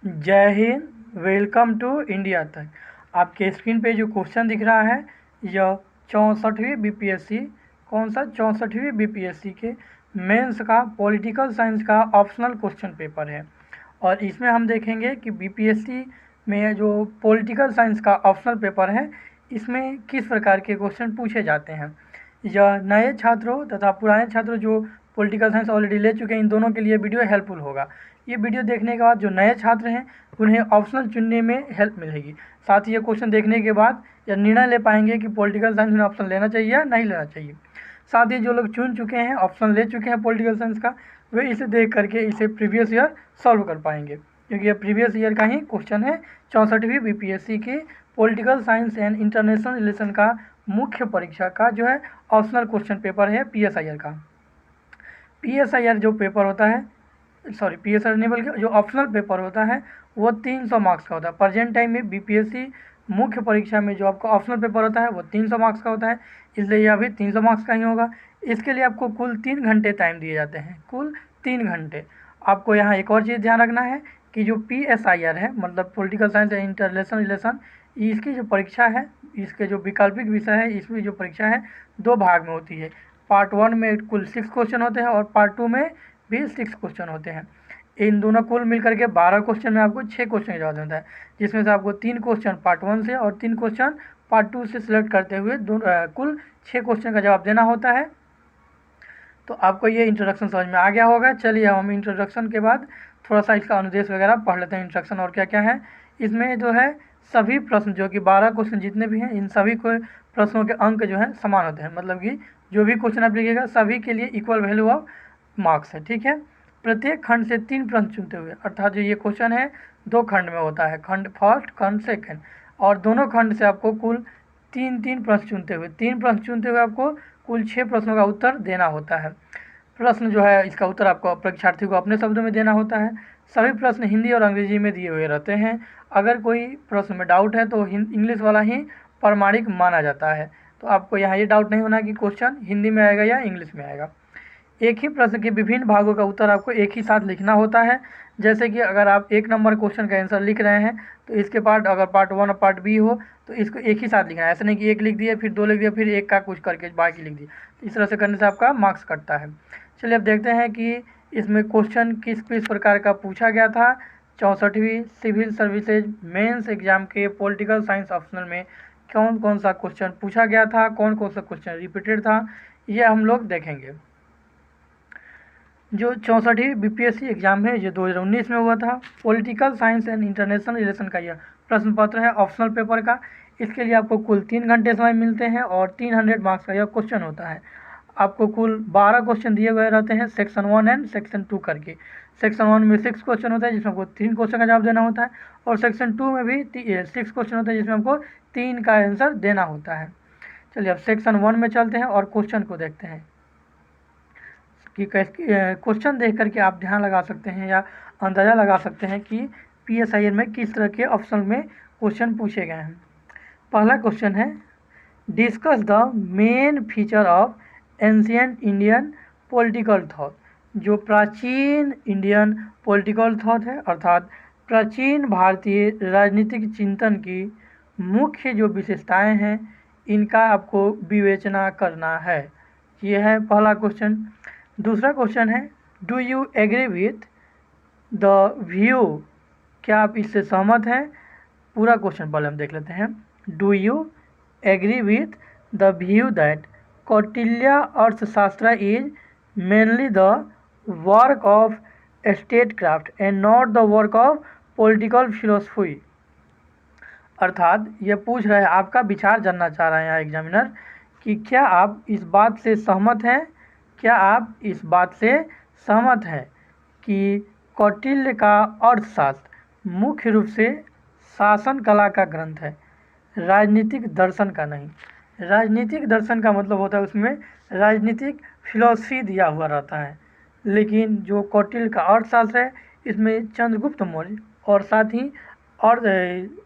जय Hind. Welcome to India तक। आपके स्क्रीन पे जो क्वेश्चन दिख रहा है यह 64वीं बीपीएससी, कौन सा 64वीं बीपीएससी के मेंस का पॉलिटिकल साइंस का ऑप्शनल क्वेश्चन पेपर है। और इसमें हम देखेंगे कि बीपीएससी में जो पॉलिटिकल साइंस का ऑप्शनल पेपर है इसमें किस प्रकार के क्वेश्चन पूछे जाते हैं। यह नए छात्रों तथा पुराने छात्रों जो पॉलिटिकल साइंस ऑलरेडी ले चुके हैं इन दोनों के लिए वीडियो हेल्पफुल होगा। ये वीडियो देखने के बाद जो नए छात्र हैं उन्हें ऑप्शनल चुनने में हेल्प मिलेगी। साथ ही ये क्वेश्चन देखने के बाद यह निर्णय ले पाएंगे कि पॉलिटिकल साइंस में ऑप्शन लेना चाहिए या नहीं लेना चाहिए। साथ ही जो लोग चुन चुके हैं, ऑप्शन ले चुके हैं पॉलिटिकल साइंस का, वे इसे देख करके इसे प्रीवियस ईयर सॉल्व कर पाएंगे, क्योंकि यह प्रीवियस ईयर का ही क्वेश्चन है। 64वीं बीपीएससी की political science and international relation का मुख्य परीक्षा का जो है ऑप्शनल क्वेश्चन पेपर है पीएसआईआर का। पीएसआईआर जो पेपर होता है, सॉरी पीएसआईआर नहीं बल्कि जो ऑप्शनल पेपर होता है वो 300 मार्क्स का होता है। प्रेजेंट टाइम में बीपीएससी मुख्य परीक्षा में जो आपका ऑप्शनल पेपर होता है वो 300 मार्क्स का होता है, इसलिए यह भी 300 मार्क्स का ही होगा। इसके लिए आपको कुल 3 घंटे टाइम दिए जाते हैं, कुल 3 घंटे। आपको यहाँ एक और चीज़ ध्यान रखना है कि जो पीएसआईआर है मतलब political science and international relation, इसकी जो परीक्षा है, इसके जो वैकल्पिक विषय है, इसमें जो परीक्षा है 2 भाग में होती है। पार्ट 1 में कुल 6 क्वेश्चन होते हैं और पार्ट 2 में भी 6 क्वेश्चन होते हैं। इन दोनों कुल मिलकर के 12 क्वेश्चन में आपको 6 क्वेश्चन का जवाब देना है, जिसमें से आपको 3 क्वेश्चन पार्ट 1 से और 3 क्वेश्चन पार्ट 2 से सिलेक्ट करते हुए कुल 6 क्वेश्चन का जवाब देना होता है। तो आपको ये इंट्रोडक्शन समझ में आ गया होगा। चलिए हम इंट्रोडक्शन के बाद थोड़ा सा इसका अनुदेश वगैरह पढ़ लेते हैं। इंट्रोडक्शन और क्या क्या है इसमें जो है, सभी प्रश्न जो कि 12 क्वेश्चन जितने भी हैं इन सभी को प्रश्नों के अंक जो है समान होते हैं, मतलब कि जो भी क्वेश्चन आप लिखिएगा सभी के लिए इक्वल वैल्यू ऑफ मार्क्स है, ठीक है। प्रत्येक खंड से 3 प्रश्न चुनते हुए, अर्थात जो ये क्वेश्चन है 2 खंड में होता है, खंड फर्स्ट खंड सेकंड, और दोनों खंड से आपको कुल 3 प्रश्न चुनते हुए, 3 प्रश्न चुनते हुए आपको कुल 6 प्रश्नों का उत्तर देना होता है। प्रश्न जो है इसका उत्तर आपको परीक्षार्थी को अपने शब्दों में देना होता है। सभी प्रश्न हिंदी और अंग्रेजी में दिए हुए रहते हैं। अगर कोई प्रश्न में डाउट है तो इंग्लिश वाला ही प्रामाणिक माना जाता है। तो आपको यहाँ ये डाउट नहीं होना कि क्वेश्चन हिंदी में आएगा या इंग्लिश में आएगा। एक ही प्रश्न के विभिन्न भागों का उत्तर आपको एक ही साथ लिखना होता है। जैसे कि अगर आप 1 नंबर क्वेश्चन का आंसर लिख रहे हैं तो इसके पार्ट अगर पार्ट 1 और पार्ट बी हो तो इसको एक ही साथ लिखना है। ऐसा नहीं कि 1 लिख दिया फिर 2 लिख दिया फिर 1 का कुछ करके बाकी लिख दिया। तो इस तरह से करने से आपका मार्क्स कटता है। चलिए अब देखते हैं कि इसमें क्वेश्चन किस किस प्रकार का पूछा गया था। 64वीं सिविल सर्विसेज मेंस एग्जाम के पॉलिटिकल साइंस ऑप्शनल में कौन कौन सा क्वेश्चन पूछा गया था, कौन कौन सा क्वेश्चन रिपीटेड था, ये हम लोग देखेंगे। जो 64वीं बीपीएससी एग्जाम है ये 2019 में हुआ था। Political science and international relation का यह प्रश्न पत्र है ऑप्शनल पेपर का। इसके लिए आपको कुल 3 घंटे समय मिलते हैं और 300 मार्क्स का यह क्वेश्चन होता है। आपको कुल 12 क्वेश्चन दिए गए रहते हैं सेक्शन 1 एंड सेक्शन 2 करके। सेक्शन 1 में 6 क्वेश्चन होता है जिसमें आपको 3 क्वेश्चन का जवाब देना होता है, और सेक्शन 2 में भी 6 क्वेश्चन होता है जिसमें आपको 3 का आंसर देना होता है। चलिए अब सेक्शन 1 में चलते हैं और क्वेश्चन को देखते हैं कि क्वेश्चन देख करके आप ध्यान लगा सकते हैं या अंदाज़ा लगा सकते हैं कि पीएसआईआर में किस तरह के ऑप्शन में क्वेश्चन पूछे गए हैं। पहला क्वेश्चन है, discuss the main feature of ancient Indian political thought. जो प्राचीन इंडियन पॉलिटिकल थॉट है अर्थात प्राचीन भारतीय राजनीतिक चिंतन की मुख्य जो विशेषताएं हैं इनका आपको विवेचना करना है। ये है पहला क्वेश्चन। दूसरा क्वेश्चन है, do you agree with the view. क्या आप इससे सहमत हैं। पूरा क्वेश्चन पहले हम देख लेते हैं। Do you agree with the view that Kautilya Arthashastra is mainly the work of statecraft and not the work of political philosophy. अर्थात ये पूछ रहे हैं, आपका विचार जानना चाह रहे हैं यहाँ एग्जामिनर कि क्या आप इस बात से सहमत हैं, क्या आप इस बात से सहमत हैं कि कौटिल्य का अर्थशास्त्र मुख्य रूप से शासन कला का ग्रंथ है, राजनीतिक दर्शन का नहीं। राजनीतिक दर्शन का मतलब होता है उसमें राजनीतिक फिलॉसफी दिया हुआ रहता है, लेकिन जो कौटिल्य का अर्थशास्त्र है इसमें चंद्रगुप्त मौर्य और साथ ही और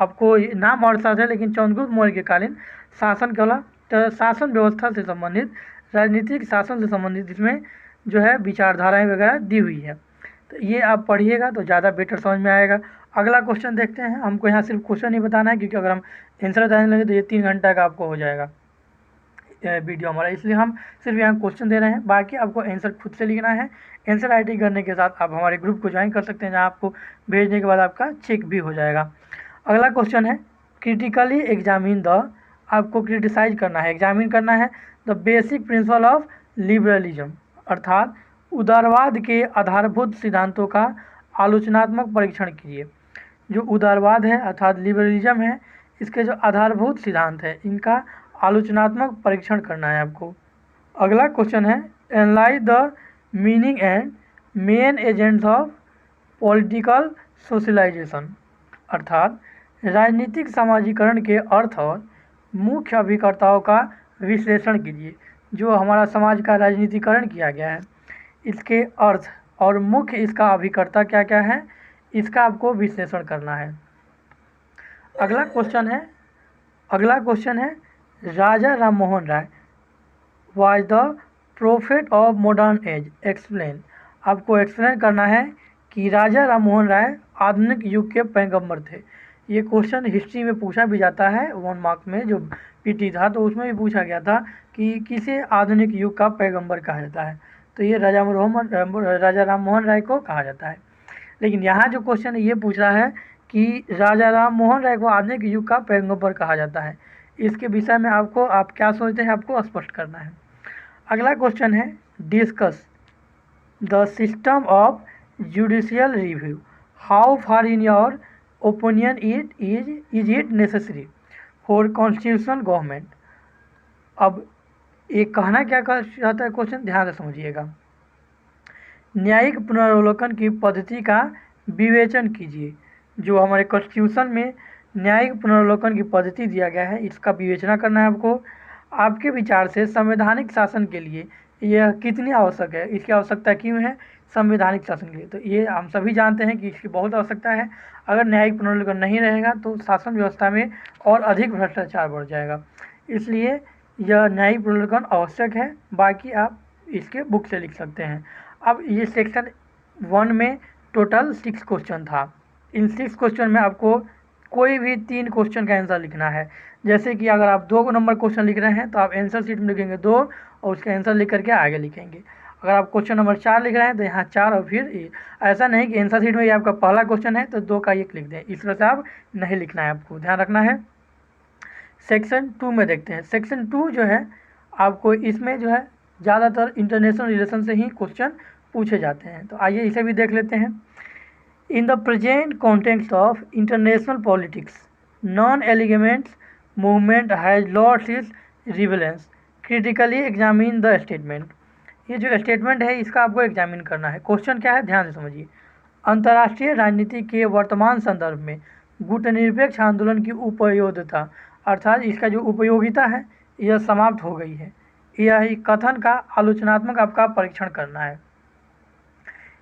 आपको नाम अर्थशास्त्र है लेकिन चंद्रगुप्त मौर्य के कालीन शासन कला, शासन व्यवस्था से संबंधित, राजनीतिक शासन से संबंधित इसमें जो है विचारधाराएं वगैरह दी हुई है। तो ये आप पढ़िएगा तो ज़्यादा बेटर समझ में आएगा। अगला क्वेश्चन देखते हैं। हमको यहाँ सिर्फ क्वेश्चन ही बताना है, क्योंकि अगर हम आंसर बताने लगे तो ये 3 घंटा का आपको हो जाएगा वीडियो हमारा, इसलिए हम सिर्फ यहाँ क्वेश्चन दे रहे हैं। बाकी आपको आंसर खुद से लिखना है। आंसर राइटिंग करने के साथ आप हमारे ग्रुप को ज्वाइन कर सकते हैं, जहाँ आपको भेजने के बाद आपका चेक भी हो जाएगा। अगला क्वेश्चन है, क्रिटिकली एग्जामिन द, आपको क्रिटिसाइज करना है, एग्जामिन करना है the basic principle of liberalism, अर्थात उदारवाद के आधारभूत सिद्धांतों का आलोचनात्मक परीक्षण कीजिए। जो उदारवाद है अर्थात लिबरलिज्म है, इसके जो आधारभूत सिद्धांत है इनका आलोचनात्मक परीक्षण करना है आपको। अगला क्वेश्चन है, analyse the meaning and main agents of political socialisation, अर्थात राजनीतिक सामाजिकरण के अर्थ और मुख्य अभिकर्ताओं का विश्लेषण कीजिए। जो हमारा समाज का राजनीतिकरण किया गया है, इसके अर्थ और मुख्य इसका अभिकर्ता क्या क्या है, इसका आपको विश्लेषण करना है। अगला क्वेश्चन है Raja Ram Mohan Roy was the prophet of modern age, explain. आपको एक्सप्लेन करना है कि राजा राम मोहन राय आधुनिक युग के पैगंबर थे। ये क्वेश्चन हिस्ट्री में पूछा भी जाता है, 1 मार्क में जो पीटी था तो उसमें भी पूछा गया था कि किसे आधुनिक युग का पैगंबर कहा जाता है, तो ये राजा राम मोहन राय को कहा जाता है। लेकिन यहाँ जो क्वेश्चन ये पूछ रहा है कि राजा राम मोहन राय को आधुनिक युग का पैगंबर कहा जाता है, इसके विषय में आप क्या सोचते हैं आपको स्पष्ट करना है। अगला क्वेश्चन है, discuss the system of judicial review, how far in your opinion is it necessary for constitutional government. अब ये कहना क्या चाहता है क्वेश्चन, ध्यान से समझिएगा। न्यायिक पुनरावलोकन की पद्धति का विवेचन कीजिए। जो हमारे कॉन्स्टिट्यूशन में न्यायिक पुनरावलोकन की पद्धति दिया गया है, इसका विवेचना करना है आपको। आपके विचार से संवैधानिक शासन के लिए यह कितनी आवश्यक है, इसकी आवश्यकता क्यों है संवैधानिक शासन के लिए। तो ये हम सभी जानते हैं कि इसकी बहुत आवश्यकता है। अगर न्यायिक पुनरावलोकन नहीं रहेगा तो शासन व्यवस्था में और अधिक भ्रष्टाचार बढ़ जाएगा, इसलिए यह न्यायिक पुनरावलोकन आवश्यक है। बाकी आप इसके बुक से लिख सकते हैं। अब ये सेक्शन 1 में टोटल 6 क्वेश्चन था। इन 6 क्वेश्चन में आपको कोई भी 3 क्वेश्चन का आंसर लिखना है। जैसे कि अगर आप 2 नंबर क्वेश्चन लिख रहे हैं तो आप आंसर शीट में लिखेंगे 2 और उसका आंसर लिख करके आगे लिखेंगे। अगर आप क्वेश्चन नंबर 4 लिख रहे हैं तो यहाँ 4 और फिर ऐसा नहीं कि आंसर शीट में ये आपका पहला क्वेश्चन है तो 2 का 1 लिख दें, इस तरह से आप नहीं लिखना है, आपको ध्यान रखना है। सेक्शन 2 में देखते हैं। सेक्शन 2 जो है आपको इसमें जो है ज़्यादातर इंटरनेशनल रिलेशन से ही क्वेश्चन पूछे जाते हैं, तो आइए इसे भी देख लेते हैं। In the present context of international politics, non alignments movement has lost its relevance, critically examine the statement. ये जो स्टेटमेंट है इसका आपको एग्जामिन करना है। क्वेश्चन क्या है ध्यान से समझिए। अंतर्राष्ट्रीय राजनीति के वर्तमान संदर्भ में गुटनिरपेक्ष आंदोलन की उपयोगिता, अर्थात इसका जो उपयोगिता है यह समाप्त हो गई है, यह कथन का आलोचनात्मक आपका परीक्षण करना है।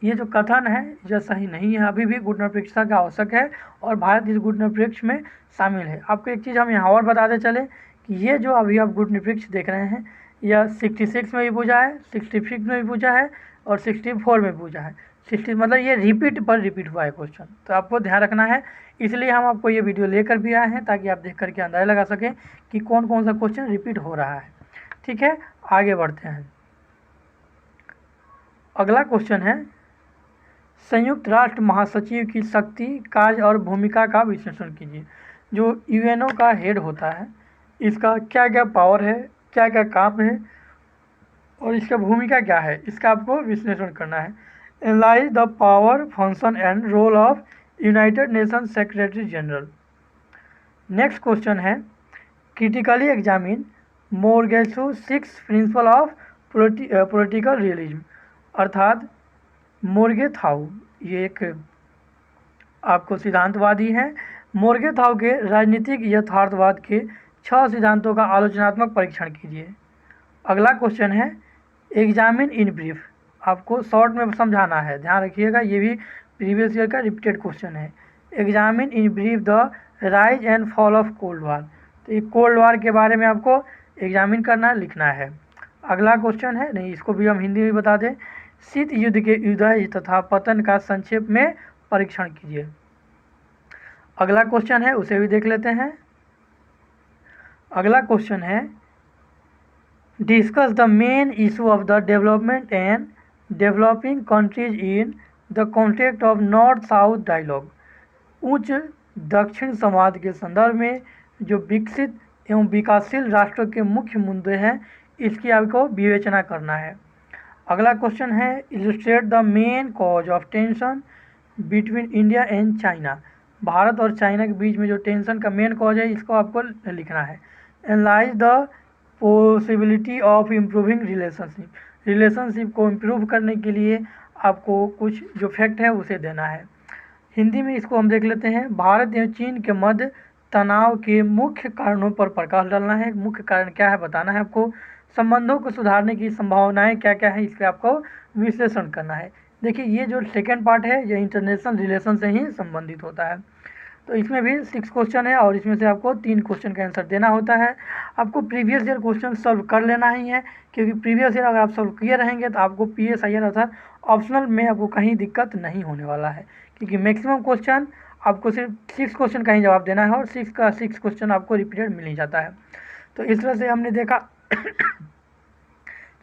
ये जो कथन है यह सही नहीं है, अभी भी गुटनिरपेक्षता का आवश्यक है और भारत इस गुटनिरपेक्ष में शामिल है। आपको एक चीज़ हम यहाँ और बताते चले कि ये जो अभी आप गुटनिरपेक्ष देख रहे हैं यह 66 में भी पूछा है, 66 में भी पूछा है और 64 में पूछा है। 60 मतलब ये रिपीट हुआ है क्वेश्चन, तो आपको ध्यान रखना है। इसलिए हम आपको ये वीडियो लेकर भी आए हैं ताकि आप देख करके अंदाजा लगा सकें कि कौन कौन सा क्वेश्चन रिपीट हो रहा है। ठीक है, आगे बढ़ते हैं। अगला क्वेश्चन है, संयुक्त राष्ट्र महासचिव की शक्ति, कार्य और भूमिका का विश्लेषण कीजिए। जो यूएनओ का हेड होता है इसका क्या क्या पावर है, क्या क्या काम है और इसका भूमिका क्या है, इसका आपको विश्लेषण करना है। Analyse the power, function and role of United Nation Secretary General. Next question है, critically examine Morgenthau's 6 principle of political realism, अर्थात मोर्गेथाउ ये एक आपको सिद्धांतवादी हैं। मोर्गेथाउ के राजनीतिक यथार्थवाद के 6 सिद्धांतों का आलोचनात्मक परीक्षण कीजिए। अगला क्वेश्चन है, एग्जामिन इन ब्रीफ, आपको शॉर्ट में समझाना है, ध्यान रखिएगा, ये भी प्रीवियस ईयर का रिपीटेड क्वेश्चन है। Examine in brief the rise and fall of cold war, तो ये कोल्ड वार के बारे में आपको एग्जामिन करना लिखना है। अगला क्वेश्चन है, नहीं इसको भी हम हिंदी में बता दें, शीत युद्ध के उदय तथा पतन का संक्षेप में परीक्षण कीजिए। अगला क्वेश्चन है, उसे भी देख लेते हैं। अगला क्वेश्चन है, discuss the main issue of the development and developing countries in the context of north south dialogue. उच्च दक्षिण संवाद के संदर्भ में जो विकसित एवं विकासशील राष्ट्रों के मुख्य मुद्दे हैं, इसकी आपको विवेचना करना है। अगला क्वेश्चन है, illustrate the main cause of tension between India and China. Bharat और चाइना के बीच में जो टेंशन का मेन कॉज है, इसको आपको लिखना है। Analyse the possibility of improving relationship को इम्प्रूव करने के लिए आपको कुछ जो फैक्ट है उसे देना है। हिंदी में इसको हम देख लेते हैं। भारत एवं चीन के मध्य तनाव के मुख्य कारणों पर प्रकाश डालना है। मुख्य कारण क्या है बताना है आपको। संबंधों को सुधारने की संभावनाएं क्या क्या है, इसका आपको विश्लेषण करना है। देखिए, ये जो सेकेंड पार्ट है, ये इंटरनेशनल रिलेशन से ही संबंधित होता है। तो इसमें भी 6 क्वेश्चन है और इसमें से आपको 3 क्वेश्चन का आंसर देना होता है। आपको प्रीवियस ईयर क्वेश्चन सॉल्व कर लेना ही है, क्योंकि प्रीवियस ईयर अगर आप सॉल्व किए रहेंगे तो आपको PSIR अर्थात ऑप्शनल में आपको कहीं दिक्कत नहीं होने वाला है, क्योंककि मैक्सिमम क्वेश्चन आपको सिर्फ 6 क्वेश्चन का ही जवाब देना है और 6 क्वेश्चन आपको रिपीटेड मिल ही जाता है। तो इस तरह से हमने देखा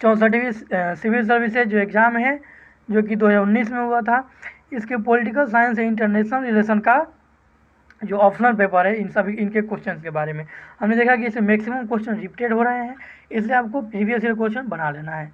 64वीं सिविल सर्विसेज जो एग्ज़ाम है, जो कि 2019 में हुआ था, इसके political science and international relation का जो ऑप्शनल पेपर है, इन सभी इनके क्वेश्चंस के बारे में हमने देखा कि इसमें मैक्सिमम क्वेश्चन रिपीटेड हो रहे हैं, इसलिए आपको प्रीवियस ईयर क्वेश्चन बना लेना है।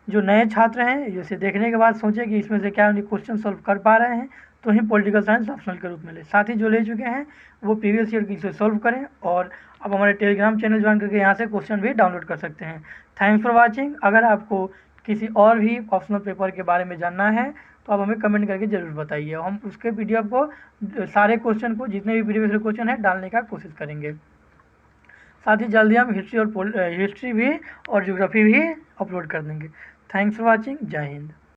जो नए छात्र हैं, इसे देखने के बाद सोचें कि इसमें से क्या उन्हें क्वेश्चन सॉल्व कर पा रहे हैं, तो ही पॉलिटिकल साइंस ऑप्शनल के रूप में ले। साथ ही जो ले चुके हैं वो प्रीवियस ईयर की इसे सॉल्व करें, और आप हमारे टेलीग्राम चैनल ज्वाइन करके यहाँ से क्वेश्चन भी डाउनलोड कर सकते हैं। Thanks for watching. अगर आपको किसी और भी ऑप्शनल पेपर के बारे में जानना है तो आप हमें कमेंट करके ज़रूर बताइए। हम उसके PDF को सारे क्वेश्चन को, जितने भी प्रीवियस ईयर क्वेश्चन है, डालने का कोशिश करेंगे। साथ ही जल्दी हम हिस्ट्री भी और ज्योग्राफी भी अपलोड कर देंगे। Thanks for watching. जय हिंद।